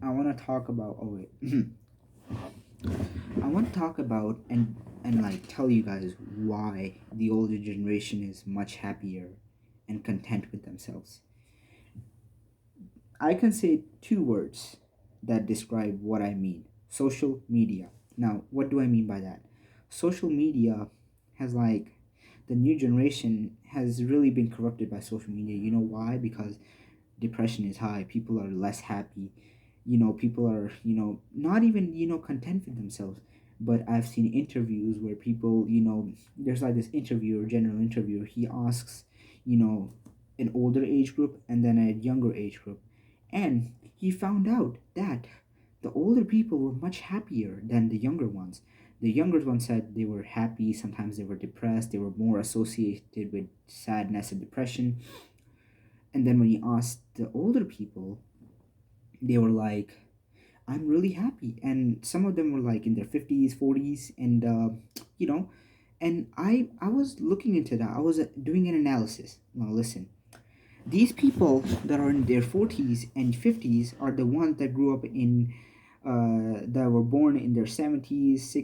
I want to talk about. Oh wait, I want to talk about and like tell you guys why the older generation is much happier and content with themselves. I can say two words that describe what I mean: social media. Now, what do I mean by that? Social media has like the new generation has really been corrupted by social media. You know why? Because depression is high, people are less happy, people are not even content with themselves. But I've seen interviews where people, there's like this interviewer, general interviewer, he asks, you know an older age group and then a younger age group, and he found out that the older people were much happier than the younger ones. The younger ones said they were happy, sometimes they were depressed, they were more associated with sadness and depression. And then when he asked the older people, they were like, I'm really happy. And some of them were like in their 50s, 40s, and you know, and I was looking into that. I was doing an analysis. Now listen, these people that are in their 40s and 50s are the ones that grew up in that were born in their 70s,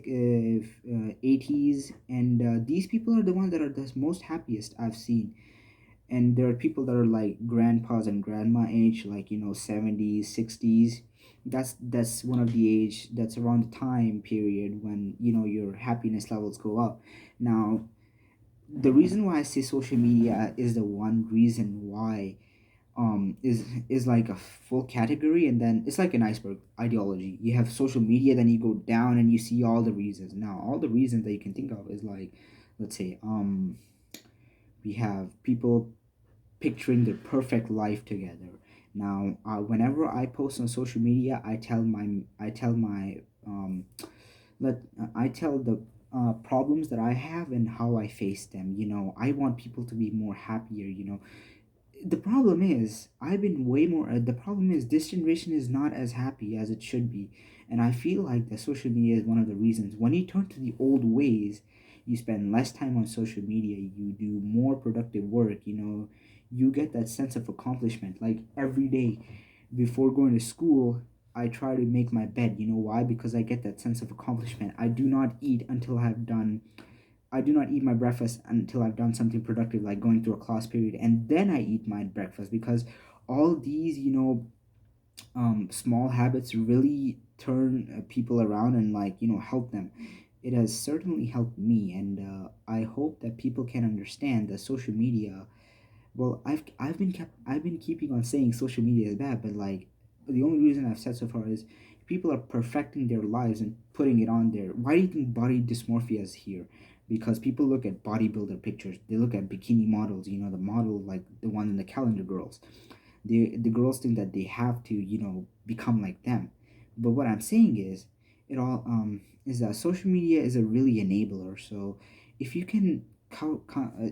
80s, and these people are the ones that are the most happiest I've seen. And there are people that are like grandpas and grandma age, like 70s, 60s. That's one of the age, that's around the time period when your happiness levels go up. Now, the reason why I say social media is the one reason why is like a full category, and then it's like an iceberg ideology. You have social media, then you go down and you see all the reasons. Now, all the reasons that you can think of is like, let's say, we have people picturing their perfect life together. Now, whenever I post on social media, I tell the problems that I have and how I face them. I want people to be more happier. The problem is I've been way more. The problem is this generation is not as happy as it should be, and I feel like the social media is one of the reasons. When you turn to the old ways, you spend less time on social media. You do more productive work. You get that sense of accomplishment. Like every day before going to school, I try to make my bed. You know why? Because I get that sense of accomplishment. I do not eat my breakfast until I've done something productive, like going through a class period, and then I eat my breakfast, because all these, small habits really turn people around and like help them. It has certainly helped me, and I hope that people can understand that social media. Well, I've been keeping on saying social media is bad, but like the only reason I've said so far is people are perfecting their lives and putting it on there. Why do you think body dysmorphia is here? Because people look at bodybuilder pictures, they look at bikini models, the model like the one in the calendar girls. The girls think that they have to, become like them. But what I'm saying is that social media is a really enabler. So if you can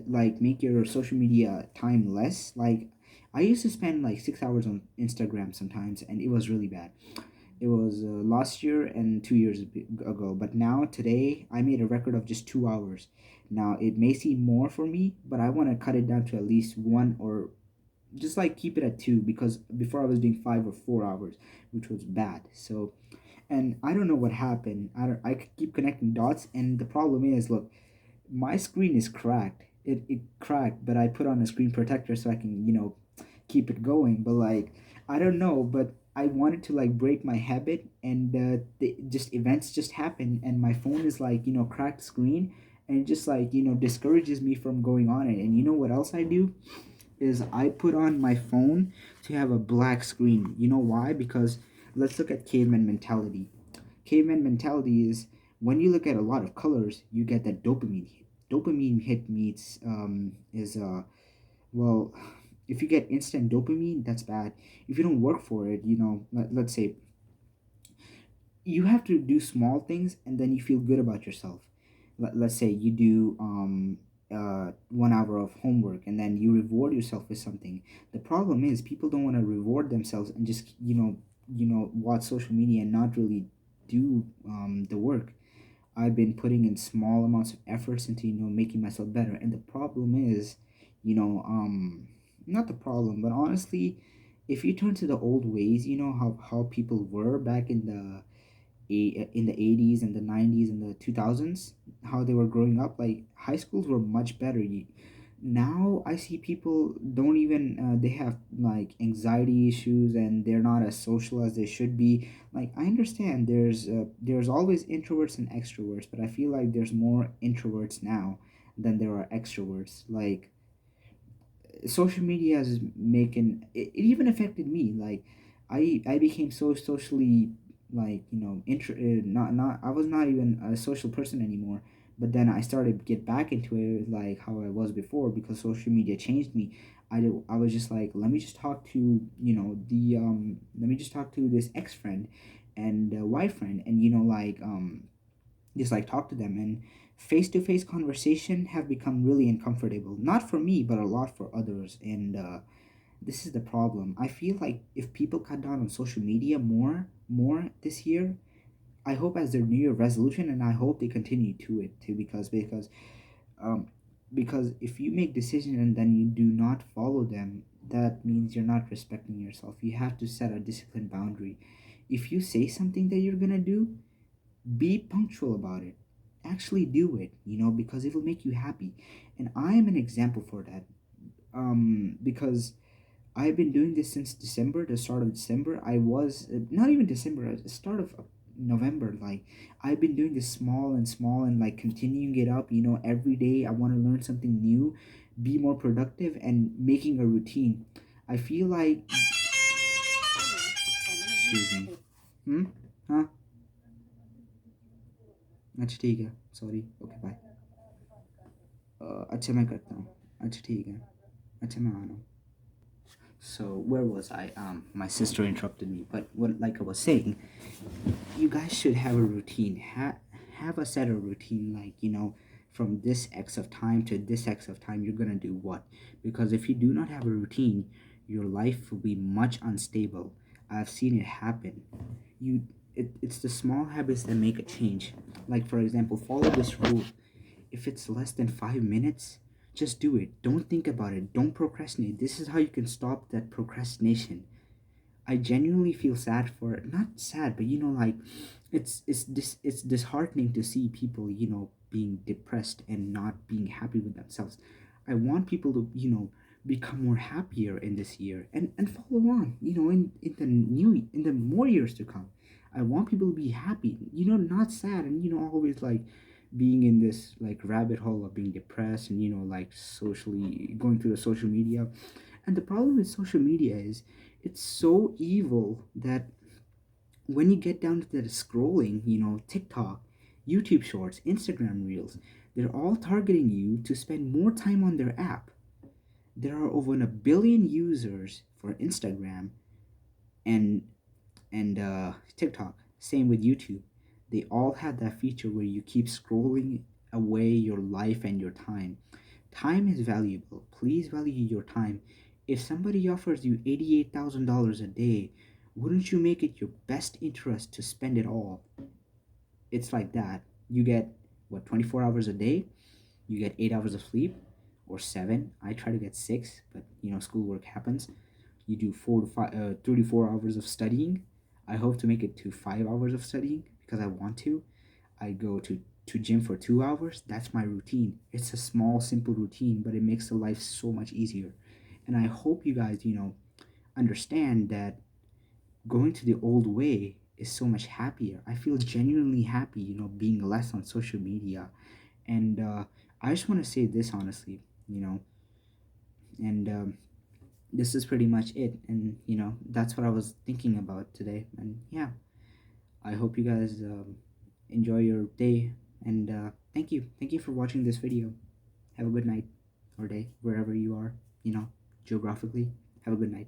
like make your social media time less, like I used to spend like 6 hours on Instagram sometimes, and it was really bad. It was last year and 2 years ago, but now today I made a record of just 2 hours. Now it may seem more for me, but I want to cut it down to at least one, or just like keep it at two, because before I was doing 5 or 4 hours, which was bad. So, and I don't know what happened. I keep connecting dots, and the problem is, look, my screen is cracked. It cracked, but I put on a screen protector so I can keep it going. But like I don't know, but I wanted to like break my habit, and just events just happen, and my phone is like cracked screen, and it just like discourages me from going on it. And you know what else I do is I put on my phone to have a black screen. You know why? Because let's look at caveman mentality. Caveman mentality is when you look at a lot of colors, you get that dopamine hit. Dopamine hit means is well, if you get instant dopamine, that's bad. If you don't work for it, let's say you have to do small things and then you feel good about yourself. Let's say you do 1 hour of homework and then you reward yourself with something. The problem is people don't want to reward themselves and just watch social media and not really do the work. I've been putting in small amounts of efforts into making myself better, and the problem is, you know um not the problem, but honestly, if you turn to the old ways, you know how people were back in the in the 80s and the 90s and the 2000s, how they were growing up, like high schools were much better. Now I see people don't even they have like anxiety issues and they're not as social as they should be. Like I understand there's always introverts and extroverts, but I feel like there's more introverts now than there are extroverts. Like social media has making it even affected me. Like I became so socially, like, you know, not I was not even a social person anymore. But then I started to get back into it like how I was before, because social media changed me. I was just like, let me just talk to, you know, the let me just talk to this ex friend and y friend, and you know, like just like talk to them. And face-to-face conversation have become really uncomfortable, not for me but a lot for others. And this is the problem. I feel like if people cut down on social media more this year, I hope as their new year resolution, and I hope they continue to it too, um because if you make decisions and then you do not follow them, that means you're not respecting yourself. You have to set a disciplined boundary. If you say something that you're gonna do, be punctual about it. Actually do it, you know, because it will make you happy. And I am an example for that. Because I've been doing this since December, the start of December. I was not even December, the start of November. Like I've been doing this small and small and like continuing it up. You know, every day I want to learn something new, be more productive, and making a routine. I feel like. Excuse me. Hmm. हाँ. अच्छा ठीक है, sorry, okay bye. अच्छा मैं करता हूँ. अच्छा ठीक है. अच्छा मैं आ रहा हूँ. So where was I? My sister interrupted me, but what, like I was saying, you guys should have a routine. Have a set of routine, like, you know, from this X of time to this X of time, you're gonna do what? Because if you do not have a routine, your life will be much unstable. I've seen it happen. It's the small habits that make a change. Like for example, follow this rule. If it's less than 5 minutes, just do it. Don't think about it. Don't procrastinate. This is how you can stop that procrastination. I genuinely feel sad for it. Not sad, but you know, like it's disheartening to see people, you know, being depressed and not being happy with themselves. I want people to, you know, become more happier in this year and follow on, you know, in the more years to come. I want people to be happy, you know, not sad and, you know, always like being in this like rabbit hole of being depressed and, you know, like socially going through the social media. And the problem with social media is it's so evil that when you get down to the scrolling, you know, TikTok, YouTube Shorts, Instagram Reels, they're all targeting you to spend more time on their app. There are over a billion users for Instagram and TikTok. Same with YouTube. They all have that feature where you keep scrolling away your life and your time. Time is valuable. Please value your time. If somebody offers you $88,000 a day, wouldn't you make it your best interest to spend it all? It's like that. You get what, 24 hours a day? You get 8 hours of sleep or 7. I try to get 6, but you know, schoolwork happens. You do 3 to 4 hours of studying. I hope to make it to 5 hours of studying because I want to. I go to gym for 2 hours. That's my routine. It's a small, simple routine, but it makes the life so much easier. And I hope you guys, you know, understand that going to the old way is so much happier. I feel genuinely happy, you know, being less on social media. And I just want to say this honestly, you know, and this is pretty much it. And, you know, that's what I was thinking about today. And yeah, I hope you guys enjoy your day. And thank you. Thank you for watching this video. Have a good night or day, wherever you are, you know, geographically. Have a good night.